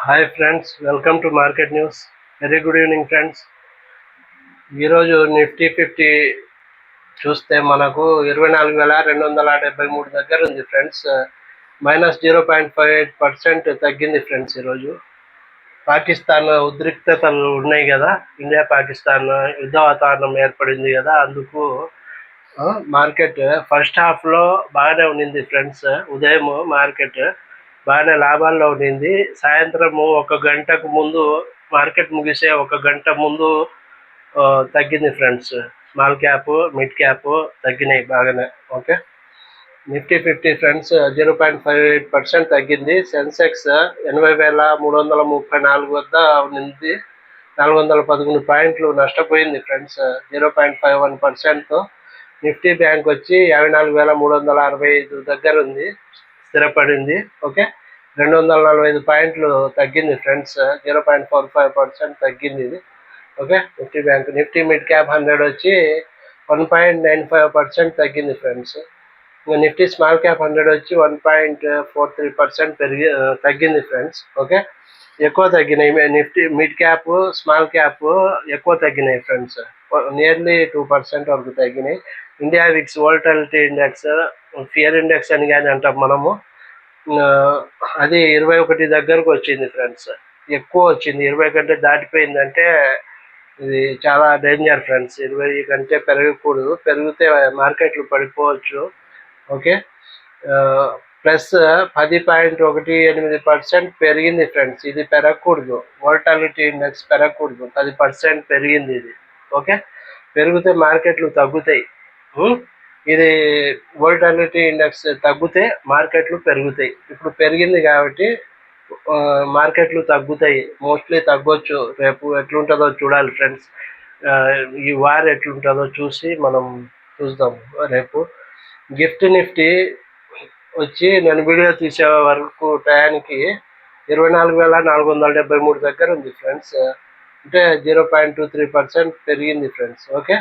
Hi friends, welcome to market news. Very good evening friends. ఈరోజు Nifty 50 చూస్తే మనకు 24,273 దగ్గర ఉంది ఫ్రెండ్స్. -0.58% తగ్గింది ఫ్రెండ్స్. ఈరోజు పాకిస్తాన్ ఉద్రిక్తతలు ఉన్నాయి కదా, ఇండియా పాకిస్తాన్ యుద్ధ వాతావరణం ఏర్పడింది కదా, అందుకు మార్కెట్ ఫస్ట్ హాఫ్లో బాగానే ఉండింది ఫ్రెండ్స్. ఉదయం మార్కెట్ బాగానే లాభాల్లో ఉండింది. సాయంత్రము 1 గంటకు ముందు మార్కెట్ ముగిసే 1 గంట ముందు తగ్గింది friends. Small cap, mid cap తగ్గినాయి బాగానే. ఓకే, నిఫ్టీ 50 ఫ్రెండ్స్ 0.58% తగ్గింది. సెన్సెక్స్ 80,334 వద్ద ఉంది. 411 పాయింట్లు నష్టపోయింది ఫ్రెండ్స్, 0.51%. నిఫ్టీ బ్యాంక్ వచ్చి 54,365 దగ్గర ఉంది, స్థిరపడింది. ఓకే, 245 పాయింట్లు తగ్గింది ఫ్రెండ్స్, 0.45% తగ్గింది ఇది. Okay, Nifty bank. Nifty mid cap 100 వచ్చి 1.95% తగ్గింది ఫ్రెండ్స్. ఇంకా నిఫ్టీ స్మాల్ క్యాప్ 100 వచ్చి 1.43% తగ్గింది ఫ్రెండ్స్. ఓకే, ఎక్కువ తగ్గినాయి Nifty mid cap, small cap ఎక్కువ తగ్గినాయి ఫ్రెండ్స్, నియర్లీ 2% వరకు తగ్గినాయి. India VIX volatility index, fear index అని కానీ అంటాం మనము, అది 21 దగ్గరకు వచ్చింది ఫ్రెండ్స్. ఎక్కువ వచ్చింది, 20 కంటే దాటిపోయిందంటే ఇది చాలా డేంజర్ ఫ్రెండ్స్. 20 కంటే పెరగకూడదు, పెరిగితే మార్కెట్లు పడిపోవచ్చు. ఓకే, ప్లస్ 10.18% పెరిగింది ఫ్రెండ్స్. ఇది పెరగకూడదు, వోల్టాలిటీ ఇండెక్స్ పెరగకూడదు, 10% పెరిగింది ఇది. ఓకే, పెరిగితే మార్కెట్లు తగ్గుతాయి. ఇది వోల్టాలిటీ ఇండెక్స్ తగ్గితే మార్కెట్లు పెరుగుతాయి. ఇప్పుడు పెరిగింది కాబట్టి మార్కెట్లు తగ్గుతాయి, మోస్ట్లీ తగ్గొచ్చు. రేపు ఎట్లుంటుందో చూడాలి ఫ్రెండ్స్. ఈ వార్ ఎట్లుంటుందో చూసి మనం చూద్దాం రేపు. గిఫ్ట్ నిఫ్టీ వచ్చి నేను వీడియో తీసే వరకు టయానికి 24,473 దగ్గర ఉంది ఫ్రెండ్స్, అంటే 0.23% పెరిగింది ఫ్రెండ్స్. ఓకే,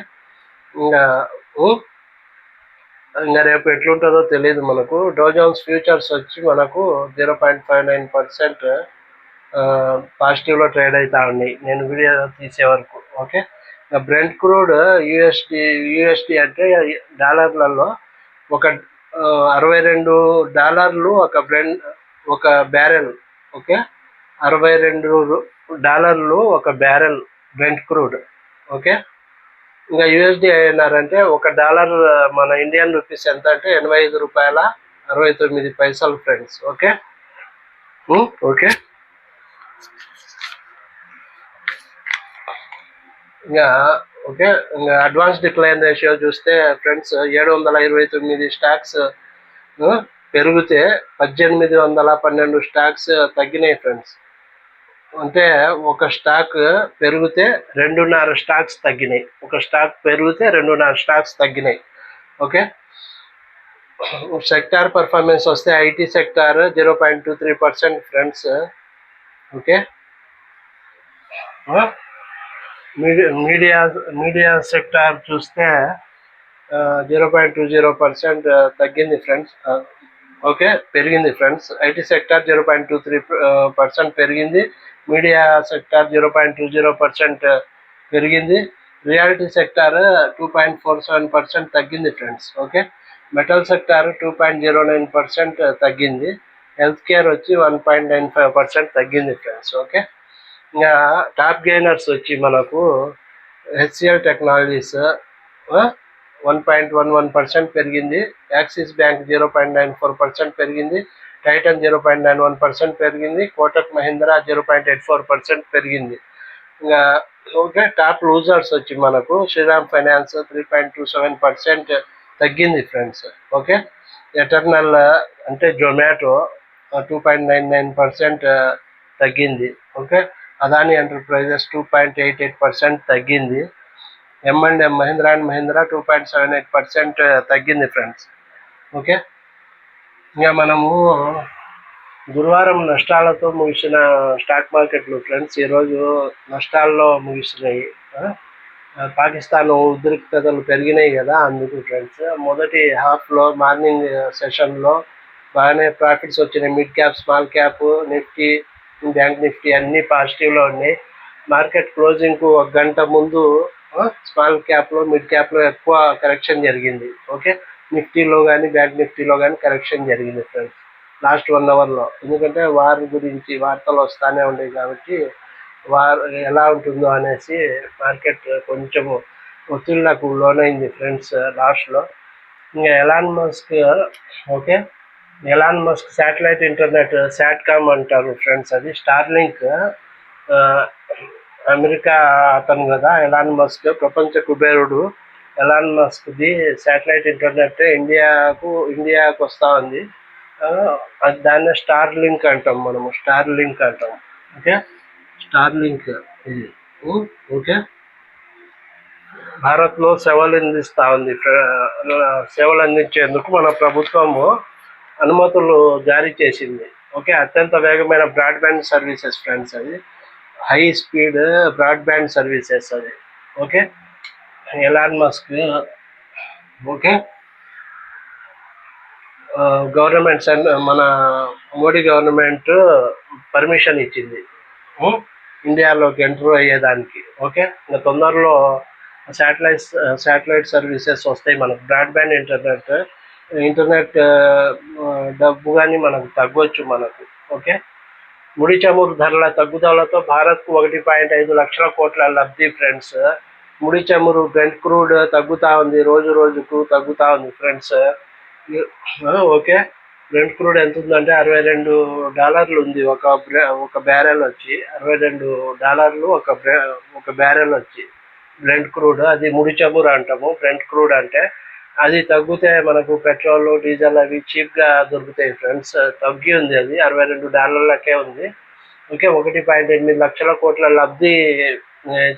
ఇంకా రేపు ఎట్లుంటుందో తెలియదు మనకు. డౌ జోన్స్ ఫ్యూచర్స్ వచ్చి మనకు 0.59% పాజిటివ్లో ట్రేడ్ అవుతా ఉన్నాయి నేను వీడియో తీసే వరకు. ఓకే, బ్రెంట్ క్రూడ్ యూఎస్డి అంటే డాలర్లలో ఒక $62 ఒక బ్యారెల్. ఓకే, $62 ఒక బ్యారెల్ బ్రెంట్ క్రూడ్. ఓకే, ఇంకా యూఎస్డి అయినారంటే $1 మన ఇండియన్ రూపీస్ ఎంత అంటే ₹85.69 ఫ్రెండ్స్. ఓకే, ఓకే, ఇంకా ఓకే, ఇంకా అడ్వాన్స్ డిక్లైన్ రేషియో చూస్తే ఫ్రెండ్స్ 729 స్టాక్స్ పెరిగితే 1812 స్టాక్స్ తగ్గినాయి ఫ్రెండ్స్. అంటే ఒక స్టాక్ పెరిగితే 2.5 స్టాక్స్ తగ్గినాయి, ఒక స్టాక్ పెరిగితే 2.5 స్టాక్స్ తగ్గినాయి. ఓకే, సెక్టార్ పర్ఫార్మెన్స్ వస్తే IT sector 0.23% friends. Okay, media sector చూస్తే 0.20% తగ్గింది ఫ్రెండ్స్. ఓకే, పెరిగింది ఫ్రెండ్స్. ఐటీ సెక్టార్ 0.23% పెరిగింది. మీడియా సెక్టార్ 0.20% పెరిగింది. రియాలిటీ సెక్టార్ 2.47% తగ్గింది ఫ్రెండ్స్. ఓకే, మెటల్ సెక్టార్ 2.09% తగ్గింది. హెల్త్ కేర్ వచ్చి 1.95% తగ్గింది ఫ్రెండ్స్. ఓకే, ఇంకా టాప్ గెయినర్స్ వచ్చి మనకు హెచ్సిఎల్ టెక్నాలజీస్ 1.11% పెరిగింది. యాక్సిస్ బ్యాంక్ 0.94% పెరిగింది. టైటన్ 0.91% పెరిగింది. కోటక్ మహీంద్రా 0.84% పెరిగింది. ఇంకా ఓకే, టాప్ లూజర్స్ వచ్చి మనకు శ్రీరామ్ ఫైనాన్స్ 3.27% తగ్గింది ఫ్రెండ్స్. ఓకే, ఎటర్నల్ అంటే జొమాటో 2.99% తగ్గింది. ఓకే, అదాని ఎంటర్ప్రైజెస్ 2.88% తగ్గింది. M&M మహీంద్రా అండ్ మహీంద్రా 2.78% తగ్గింది ఫ్రెండ్స్. ఓకే, ఇంకా మనము గురువారం నష్టాలతో ముగిసిన స్టాక్ మార్కెట్లు ఫ్రెండ్స్ ఈరోజు నష్టాల్లో ముగిసినాయి. పాకిస్తాన్ ఉద్రిక్తతలు పెరిగినాయి కదా, అందుకు ఫ్రెండ్స్. మొదటి హాఫ్లో మార్నింగ్ సెషన్లో బాగానే ప్రాఫిట్స్ వచ్చినాయి. Mid cap, small cap, Nifty, bank Nifty అన్నీ పాజిటివ్లో ఉన్నాయి. మార్కెట్ క్లోజింగ్కు 1 గంట ముందు స్మాల్ క్యాప్లో, మిడ్ క్యాప్లో ఎక్కువ కరెక్షన్ జరిగింది. ఓకే, నిఫ్టీలో కానీ బ్యాంక్ నిఫ్టీలో కానీ కరెక్షన్ జరిగింది ఫ్రెండ్స్ లాస్ట్ 1 అవర్లో. ఎందుకంటే వార్ గురించి వార్తలు వస్తూనే ఉన్నాయి కాబట్టి వార్ ఎలా ఉంటుందో అనేసి మార్కెట్ కొంచెము ఒత్తిళ్లకు లోనైంది ఫ్రెండ్స్ లాస్ట్లో. ఇంకా okay, Elon Musk satellite internet, satcom అంటారు ఫ్రెండ్స్, అది స్టార్లింక్. అమెరికా అతను కదా ఎలాన్ మస్క్, ప్రపంచ కుబేరుడు. ఎలాన్ మస్క్ది శాటిలైట్ ఇంటర్నెట్ ఇండియాకు వస్తూ ఉంది. దాన్నే స్టార్లింక్ అంటాం మనము, స్టార్లింక్ అంటాం. ఓకే, స్టార్లింక్ ఇది. ఓకే, భారత్లో సేవలు అందిస్తూ ఉంది. సేవలు అందించేందుకు మన ప్రభుత్వము అనుమతులు జారీ చేసింది. ఓకే, అత్యంత వేగమైన బ్రాడ్బ్యాండ్ సర్వీసెస్ ఫ్రెండ్స్, అది హై స్పీడ్ బ్రాడ్బ్యాండ్ సర్వీసెస్ అది. Okay, Elon Musk. Okay, government మన మోడీ గవర్నమెంట్ పర్మిషన్ ఇచ్చింది ఇండియాలోకి ఎంటర్ అయ్యేదానికి. ఓకే, ఇంకా తొందరలో శాటిలైట్ సర్వీసెస్ వస్తాయి మనకు. బ్రాడ్బ్యాండ్ ఇంటర్నెట్ డబ్బు కానీ మనకు తగ్గొచ్చు మనకు. ఓకే, ముడి చమురు ధరల తగ్గుదలతో భారత్కు 1.5 లక్షల కోట్ల లబ్ధి ఫ్రెండ్స్. ముడి చమురు బ్రెంట్ క్రూడ్ తగ్గుతూ ఉంది, రోజు రోజుకు తగ్గుతూ ఉంది ఫ్రెండ్స్. ఓకే, బ్రెంట్ క్రూడ్ ఎంత ఉందంటే $62 ఉంది ఒక బ్యారెల్ వచ్చి. $62 ఒక బ్యారెల్ వచ్చి బ్రెంట్ క్రూడ్. అది ముడి చమురు అంటాము బ్రెంట్ క్రూడ్ అంటే. అది తగ్గితే మనకు పెట్రోల్, డీజిల్ అవి చీప్గా దొరుకుతాయి ఫ్రెండ్స్. తగ్గి ఉంది, అది $62 ఉంది. ఓకే, 1.8 లక్షల కోట్ల లబ్ధి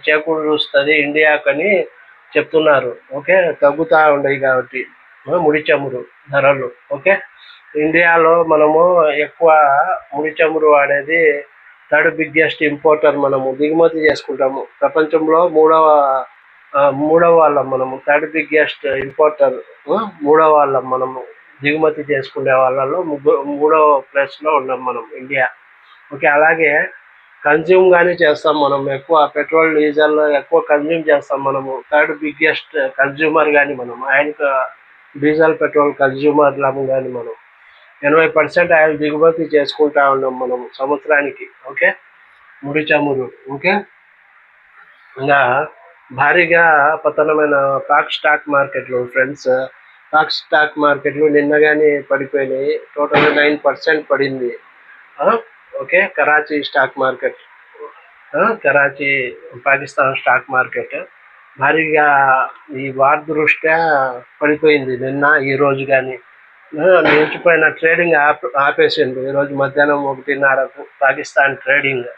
చేకూరుస్తుంది ఇండియాకని చెప్తున్నారు. ఓకే, తగ్గుతూ ఉన్నాయి కాబట్టి ముడి చమురు ధరలు. ఓకే, ఇండియాలో మనము ఎక్కువ ముడి చమురు వాడేది, 3rd బిగ్గెస్ట్ ఇంపోర్టర్. మనము దిగుమతి చేసుకుంటాము. ప్రపంచంలో మూడవ వాళ్ళం మనము. 3rd బిగ్గెస్ట్ ఇంపోర్టర్, మూడవ వాళ్ళం మనము. దిగుమతి చేసుకునే వాళ్ళలో మూడవ ప్లేస్లో ఉన్నాం మనం ఇండియా. ఓకే, అలాగే కన్జ్యూమ్ కానీ చేస్తాం మనం. ఎక్కువ పెట్రోల్, డీజిల్ ఎక్కువ కన్జ్యూమ్ చేస్తాం మనము. 3rd బిగ్గెస్ట్ కన్జ్యూమర్ కానీ మనం. ఆయిల్, డీజిల్, పెట్రోల్ కన్జ్యూమర్లము కానీ మనం. 80% ఆయిల్ దిగుమతి చేసుకుంటా ఉన్నాం మనం సంవత్సరానికి. ఓకే, ముడి చమురు. ఓకే, ఇంకా భారీగా పతనమైన పాక్ స్టాక్ మార్కెట్లు ఫ్రెండ్స్. పాక్ స్టాక్ మార్కెట్లు నిన్న కానీ పడిపోయినాయి. టోటల్ 9% పడింది. Okay, Karachi stock market, Karachi Pakistan stock market భారీగా ఈ వార్ దృష్ట్యా పడిపోయింది నిన్న, ఈరోజు కానీ. నిలిచిపోయిన ట్రేడింగ్ ఆపేసిండు ఈరోజు మధ్యాహ్నం 1:30కు పాకిస్తాన్ ట్రేడింగ్.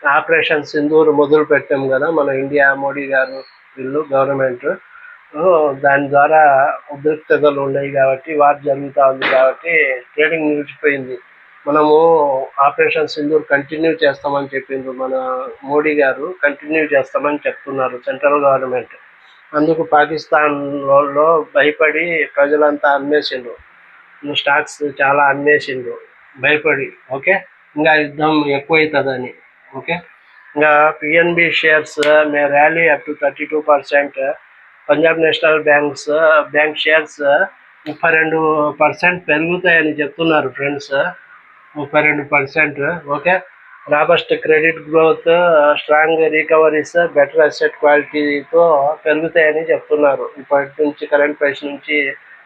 ఆపరేషన్ సింధూర్ మొదలు పెట్టాం కదా మన ఇండియా, మోడీ గారు వీళ్ళు గవర్నమెంట్. దాని ద్వారా ఉద్రిక్తతలు ఉన్నాయి కాబట్టి, వార్ జరుగుతూ ఉంది కాబట్టి ట్రేడింగ్ నిలిచిపోయింది. మనము ఆపరేషన్ సింధూర్ కంటిన్యూ చేస్తామని చెప్పిండ్రు మన మోడీ గారు. కంటిన్యూ చేస్తామని చెప్తున్నారు సెంట్రల్ గవర్నమెంట్. అందుకు పాకిస్తాన్లో భయపడి ప్రజలంతా అమ్మేసిండ్రు, స్టాక్స్ చాలా అమ్మేసిండ్రు భయపడి. ఓకే, ఇంకా యుద్ధం ఎక్కువవుతుందని. ఓకే, ఇంకా PNB shares May rally up to 32%. Punjab national bank shares 32% పెరుగుతాయని చెప్తున్నారు friends. 32%. Okay, robust credit growth, strong recoveries, better asset క్వాలిటీతో పెరుగుతాయని చెప్తున్నారు. ఇప్పటి నుంచి కరెంట్ ప్రైస్ నుంచి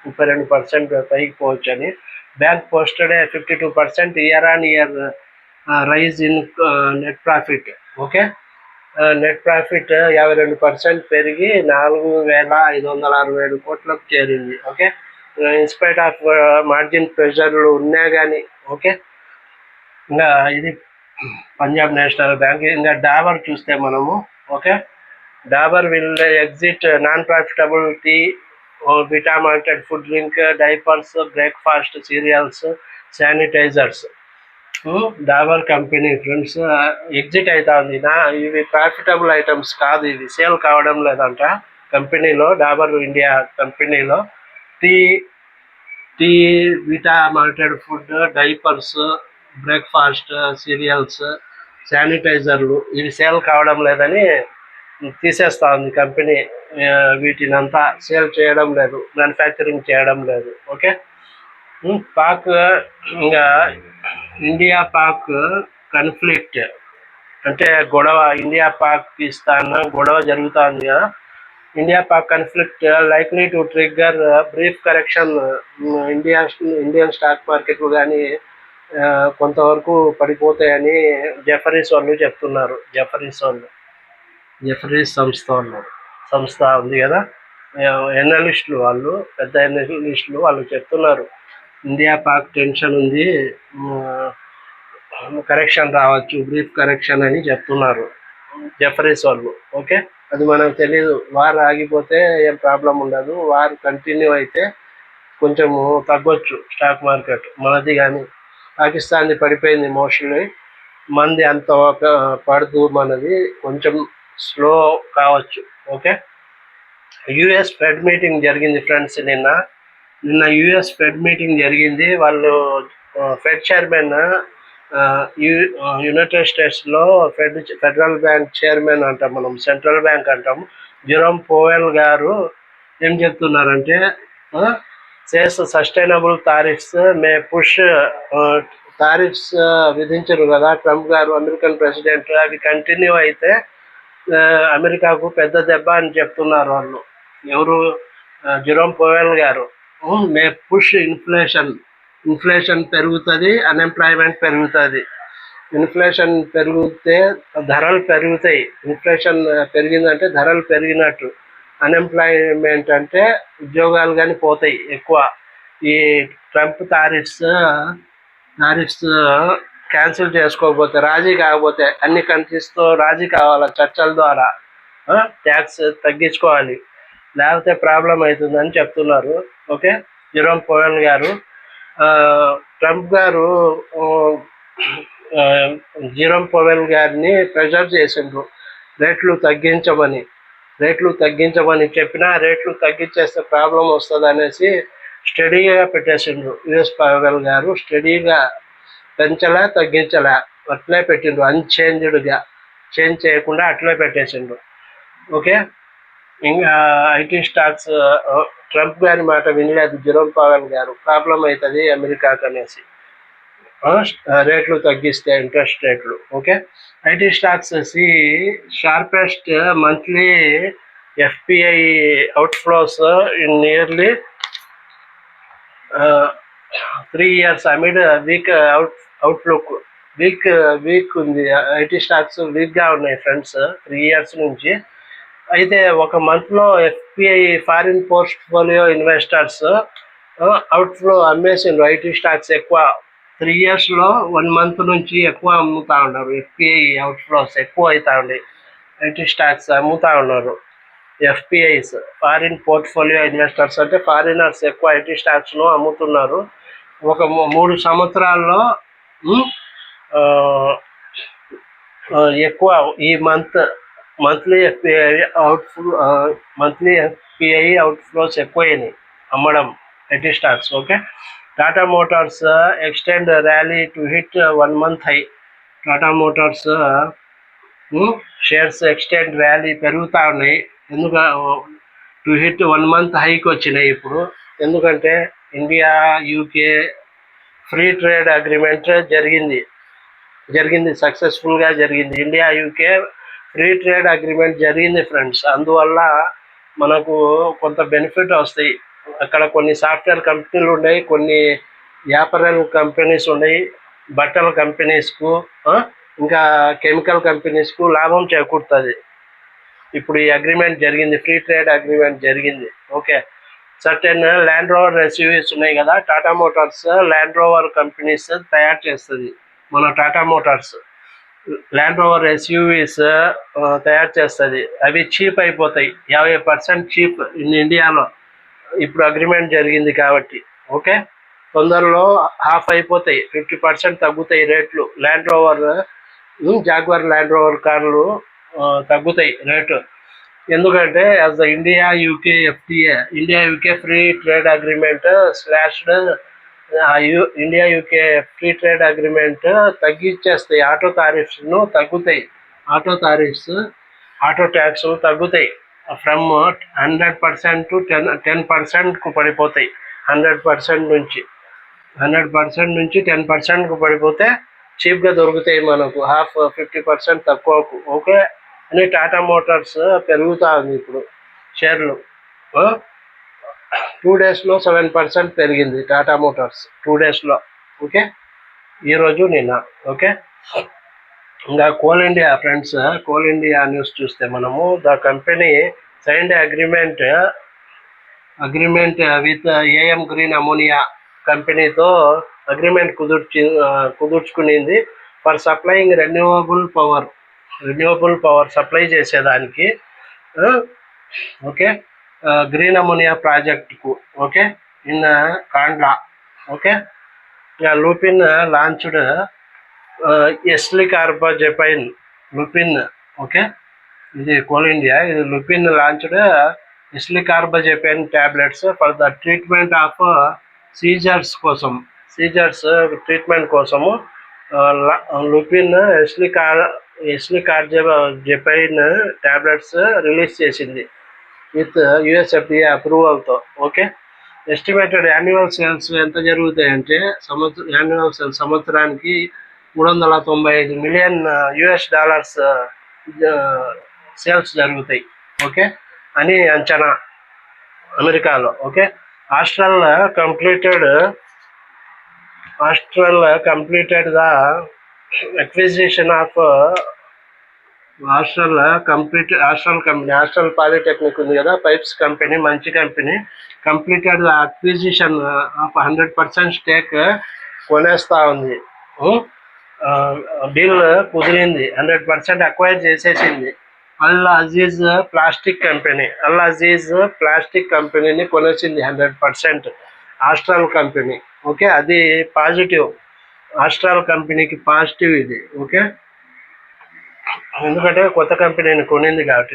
32% పైకి పోవచ్చు అని. Bank posted 52% year on year rise in net profit. Okay, net profit 52% పెరిగి 4,567 కోట్లకు చేరింది. ఓకే, ఇన్స్పైట్ ఆఫ్ మార్జిన్ ప్రెషర్లు ఉన్నా కానీ. ఓకే, ఇంకా ఇది పంజాబ్ నేషనల్ బ్యాంక్. ఇంకా డాబర్ చూస్తే మనము. Okay, Dabur will exit non profitable tea, Vita malted food drink, diapers, breakfast cereals, sanitisers. Dabur company friends exit అవుతా ఉంది. ఇవి ప్రాఫిటబుల్ ఐటమ్స్ కాదు, ఇవి సేల్ కావడం లేదంట కంపెనీలో. డాబర్ ఇండియా కంపెనీలో tea, tea, Vita malted food, diapers, breakfast, cereals, శానిటైజర్లు ఇవి సేల్ కావడం లేదని తీసేస్తా ఉంది కంపెనీ. వీటినంతా సేల్ చేయడం లేదు, మ్యానుఫ్యాక్చరింగ్ చేయడం లేదు. ఓకే. పాక్ ఇంకా ఇండియా పాక్ కన్ఫ్లిక్ట్ అంటే గొడవ, ఇండియా పాకిస్తాన్ గొడవ జరుగుతుంది కదా. India Pak conflict likely to trigger brief correction Indian stock market కానీ కొంతవరకు పడిపోతాయని జెఫరీస్ వాళ్ళు చెప్తున్నారు. జెఫరీస్ సంస్థ ఉంది కదా, ఎనలిస్టులు వాళ్ళు, పెద్ద ఎనలిస్టులు వాళ్ళు చెప్తున్నారు ఇండియా పాక్ టెన్షన్ ఉంది, కరెక్షన్ రావచ్చు, బ్రీఫ్ కరెక్షన్ అని చెప్తున్నారు జెఫరీస్ వాళ్ళు. ఓకే, అది మనకు తెలియదు. వార్ ఆగిపోతే ఏం ప్రాబ్లం ఉండదు, వార్ కంటిన్యూ అయితే కొంచెము తగ్గొచ్చు స్టాక్ మార్కెట్ మనది. కానీ పాకిస్తాన్ది పడిపోయింది మోస్ట్లీ, మంది అంత పడదు, మనది కొంచెం స్లో కావచ్చు. ఓకే. యుఎస్ ఫెడ్ మీటింగ్ జరిగింది ఫ్రెండ్స్. నిన్న యుఎస్ ఫెడ్ మీటింగ్ జరిగింది. వాళ్ళు ఫెడ్ చైర్మన్, యునైటెడ్ స్టేట్స్లో ఫెడరల్ బ్యాంక్ చైర్మన్ అంటాం మనం, సెంట్రల్ బ్యాంక్ అంటాం, జెరోమ్ పవెల్ గారు ఏం చెప్తున్నారంటే, సేస్ సస్టైనబుల్ టారిఫ్స్ మే పుష్, టారిఫ్స్ విధించరు కదా ట్రంప్ గారు, అమెరికన్ ప్రెసిడెంట్, అవి కంటిన్యూ అయితే అమెరికాకు పెద్ద దెబ్బ అని చెప్తున్నారు వాళ్ళు. ఎవరు? జెరోమ్ పవెల్ గారు. మే పుష్ ఇన్ఫ్లేషన్ పెరుగుతుంది, అన్ఎంప్లాయ్మెంట్ పెరుగుతుంది. ఇన్ఫ్లేషన్ పెరిగితే ధరలు పెరుగుతాయి. ఇన్ఫ్లేషన్ పెరిగిందంటే ధరలు పెరిగినట్టు. అన్ఎంప్లాయ్మెంట్ అంటే ఉద్యోగాలు కానీ పోతాయి ఎక్కువ. ఈ ట్రంప్ టారిఫ్స్ క్యాన్సిల్ చేసుకోకపోతే, రాజీ కాకపోతే, అన్ని కంట్రీస్తో రాజీ కావాలి చర్చల ద్వారా, ట్యాక్స్ తగ్గించుకోవాలి, లేకపోతే ప్రాబ్లం అవుతుందని చెప్తున్నారు. ఓకే. జెరోమ్ పవెల్ గారు, ట్రంప్ గారు జెరోమ్ పవెల్ గారిని ప్రెజర్ చేసిండ్రు రేట్లు తగ్గించమని చెప్పినా, రేట్లు తగ్గించేస్తే ప్రాబ్లం వస్తుంది అనేసి స్టడీగా పెట్టేసిండ్రు. యుఎస్ పవెల్ గారు స్టడీగా పెంచలే, తగ్గించలే, అట్లే పెట్టిండ్రు, అన్చేంజ్డ్గా, చేంజ్ చేయకుండా అట్లే పెట్టేసిండ్రు. ఓకే. ఇంకా ఐటీ స్టాక్స్, ట్రంప్ గారి మాట వినలేదు జెరోమ్ పవెల్ గారు, ప్రాబ్లం అవుతుంది అమెరికాకు అనేసి రేట్లు తగ్గిస్తే, ఇంట్రెస్ట్ రేట్లు. Okay. IT stocks sharpest monthly FPI outflows in nearly 3 years amid weak outlook. Weak ఉంది, ఐటీ స్టాక్స్ వీక్గా ఉన్నాయి ఫ్రెండ్స్ 3 years నుంచి. అయితే ఒక మంత్లో FPI foreign portfolio investors outflow అమ్మేసిండ్రు ఐటీ స్టాక్స్ ఎక్కువ. 3 yearsలో 1 month నుంచి ఎక్కువ అమ్ముతా ఉన్నారు. ఎఫ్పిఐ అవుట్ఫ్లోస్ ఎక్కువ అవుతా ఉన్నాయి, ఐటీ స్టాక్స్ అమ్ముతా ఉన్నారు. ఎఫ్పిఐస్ ఫారిన్ పోర్ట్ఫోలియో ఇన్వెస్టర్స్ అంటే ఫారినర్స్ ఎక్కువ ఐటీ స్టాక్స్ను అమ్ముతున్నారు. ఒక 3 సంవత్సరాల్లో ఎక్కువ ఈ మంత్లీ ఎఫ్పిఐ అవుట్ఫ్లోస్ ఎక్కువైనాయి అమ్మడం IT stocks. Okay. Tata Motors extend rally to hit 1 month high. Tata Motors shares extend rally పెరుగుతూ ఉన్నాయి. టు హిట్ 1 month హైకి వచ్చినాయి ఇప్పుడు. ఎందుకంటే India UK free trade agreement జరిగింది సక్సెస్ఫుల్గా జరిగింది. India UK free trade agreement జరిగింది ఫ్రెండ్స్. అందువల్ల మనకు కొంత బెనిఫిట్ వస్తాయి. అక్కడ కొన్ని సాఫ్ట్వేర్ కంపెనీలు ఉన్నాయి, కొన్ని యాపరల్ కంపెనీస్ ఉన్నాయి, బట్టల కంపెనీస్కు, ఇంకా కెమికల్ కంపెనీస్కు లాభం చేకూరుతుంది. ఇప్పుడు ఈ అగ్రిమెంట్ జరిగింది, ఫ్రీ ట్రేడ్ అగ్రిమెంట్ జరిగింది. Okay. Certain land rover SUVs ఉన్నాయి కదా, Tata Motors land rover companies తయారు చేస్తుంది. మన Tata Motors land rover SUVs తయారు చేస్తుంది. అవి చీప్ అయిపోతాయి, 50% చీప్ ఇన్ ఇండియాలో. ఇప్పుడు అగ్రిమెంట్ జరిగింది కాబట్టి. ఓకే. తొందరలో హాఫ్ అయిపోతాయి, 50% తగ్గుతాయి రేట్లు. జాగ్వార్ ల్యాండ్ రోవర్ కార్లు తగ్గుతాయి రేటు. ఎందుకంటే as the India UK FTA India UK free trade agreement slashed India UK free trade agreement తగ్గించేస్తాయి, ఆటో తారిఫ్స్ను తగ్గుతాయి, ఆటో తారిఫ్స్ ఆటో ట్యాక్స్ తగ్గుతాయి ఫ్రమ్ 100% టు 10%కు పడిపోతాయి. 100% నుంచి 10%కు పడిపోతే చీప్గా దొరుకుతాయి మనకు, 50% తక్కువకు. ఓకే అని టాటా మోటార్స్ పెరుగుతూ ఉంది ఇప్పుడు షేర్లు. 2 డేస్లో 7% పెరిగింది టాటా మోటార్స్ 2 డేస్లో. ఓకే, ఈరోజు నిన్న. ఓకే, ఇంకా కోల్ ఇండియా ఫ్రెండ్స్, కోల్ ఇండియా న్యూస్ చూస్తే మనము the company signed agreement with AM green ammonia కంపెనీతో అగ్రిమెంట్ కుదుర్చుకునింది for supplying renewable power supply చేసేదానికి. ఓకే, గ్రీన్ అమోనియా ప్రాజెక్టుకు. Okay, in Kandla. Okay, Lupin launched eslicarbazepine Lupin. Okay, ఇది కోల్ ఇండియా, ఇది Lupin launched eslicarbazepine tablets for the treatment of seizures treatment కోసము Lupin eslicarbazepine tablets release చేసింది with USFDA అప్రూవల్తో. Okay, estimated annual sales ఎంత జరుగుతాయంటే annual sales సంవత్సరానికి $395 million sales జరుగుతాయి. Okay అని అంచనా అమెరికాలో. Okay, Astral completed the acquisition of Astral polytechnic ఉంది కదా, పైప్స్ కంపెనీ, మంచి company, completed the acquisition of 100% stake కొనేస్తా ఉంది. డీల్ కుదిరింది, 100% అక్వైర్ చేసేసింది. అల్ అజీజ్ ప్లాస్టిక్ కంపెనీని కొనేసింది 100% ఆస్ట్రల్ కంపెనీ. ఓకే, అది పాజిటివ్, ఆస్ట్రల్ కంపెనీకి పాజిటివ్ ఇది. ఓకే, ఎందుకంటే కొత్త కంపెనీని కొనింది కాబట్టి.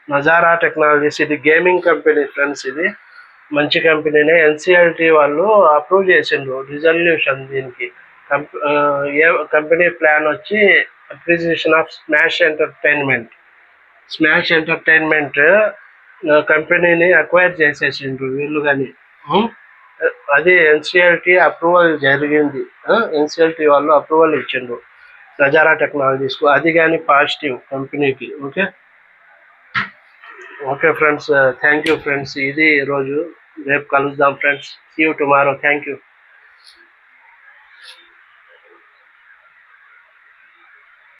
నజారా టెక్నాలజీస్ ఇది గేమింగ్ కంపెనీ ఫ్రెండ్స్, ఇది మంచి కంపెనీనే. ఎన్సిఎల్టీ వాళ్ళు అప్రూవ్ చేసిండ్రు రిజల్యూషన్ దీనికి. కంపెనీ ప్లాన్ వచ్చి అక్విజిషన్ ఆఫ్ స్మాష్ ఎంటర్టైన్మెంట్ కంపెనీని అక్వైర్ చేసేసిండ్రు వీళ్ళు కానీ. అది ఎన్సిఎల్టీ అప్రూవల్ జరిగింది, ఎన్సిఎల్టీ వాళ్ళు అప్రూవల్ ఇచ్చిండ్రు నజారా టెక్నాలజీస్కు, అది కానీ పాజిటివ్ కంపెనీకి. Okay friends, thank you friends. ఇది ఈరోజు, రేపు కలుద్దాం friends. See you tomorrow. Thank you.